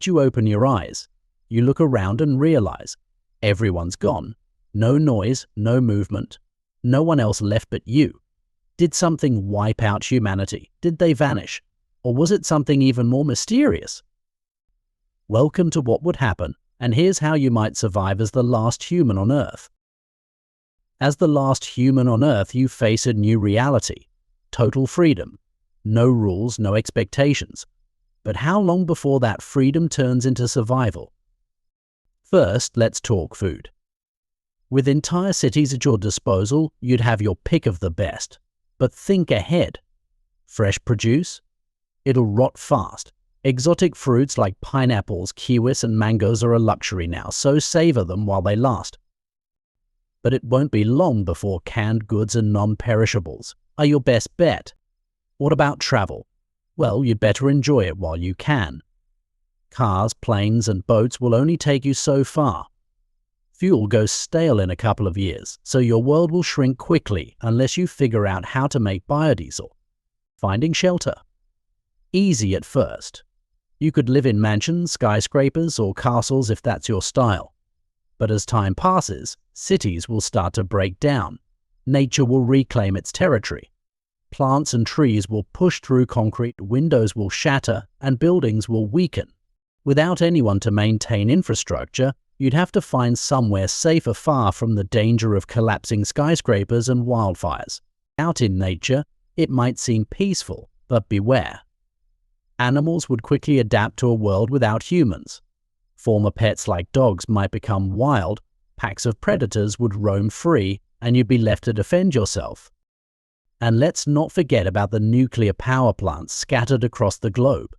you open your eyes. You look around and realize everyone's gone. No noise, no movement. No one else left but you. Did something wipe out humanity? Did they vanish? Or was it something even more mysterious? Welcome to What Would Happen, and here's how you might survive as the last human on Earth. As the last human on Earth, you face a new reality. Total freedom. No rules, no expectations. But how long before that freedom turns into survival? First, let's talk food. With entire cities at your disposal, you'd have your pick of the best. But think ahead. Fresh produce? It'll rot fast. Exotic fruits like pineapples, kiwis, and mangoes are a luxury now, so savor them while they last. But it won't be long before canned goods and non-perishables are your best bet. What about travel? Well, you'd better enjoy it while you can. Cars, planes, and boats will only take you so far. Fuel goes stale in a couple of years, so your world will shrink quickly unless you figure out how to make biodiesel. Finding shelter? Easy at first. You could live in mansions, skyscrapers, or castles if that's your style. But as time passes, cities will start to break down. Nature will reclaim its territory. Plants and trees will push through concrete, windows will shatter, and buildings will weaken. Without anyone to maintain infrastructure, you'd have to find somewhere safer, far from the danger of collapsing skyscrapers and wildfires. Out in nature, it might seem peaceful, but beware. Animals would quickly adapt to a world without humans. Former pets like dogs might become wild, packs of predators would roam free, and you'd be left to defend yourself. And let's not forget about the nuclear power plants scattered across the globe.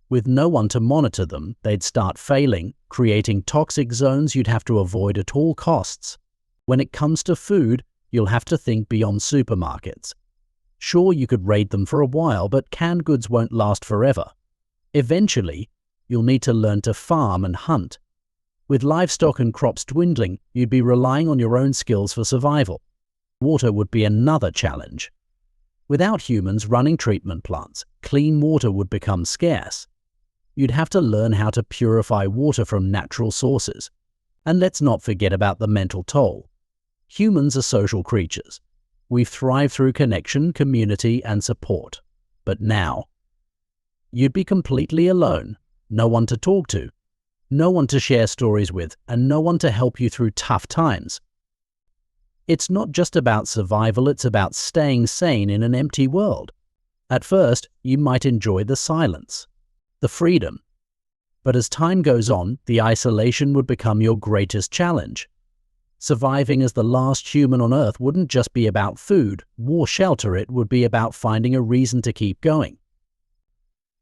With no one to monitor them, they'd start failing, creating toxic zones you'd have to avoid at all costs. When it comes to food, you'll have to think beyond supermarkets. Sure, you could raid them for a while, but canned goods won't last forever. Eventually, you'll need to learn to farm and hunt. With livestock and crops dwindling, you'd be relying on your own skills for survival. Water would be another challenge. Without humans running treatment plants, clean water would become scarce. You'd have to learn how to purify water from natural sources. And let's not forget about the mental toll. Humans are social creatures. We thrive through connection, community, and support. But now, you'd be completely alone. No one to talk to, no one to share stories with, and no one to help you through tough times. It's not just about survival, it's about staying sane in an empty world. At first, you might enjoy the silence, the freedom. But as time goes on, the isolation would become your greatest challenge. Surviving as the last human on Earth wouldn't just be about food, war, shelter, it would be about finding a reason to keep going.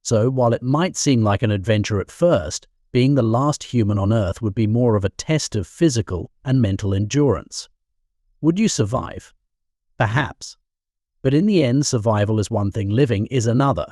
So, while it might seem like an adventure at first, being the last human on Earth would be more of a test of physical and mental endurance. Would you survive? Perhaps. But in the end, survival is one thing, living is another.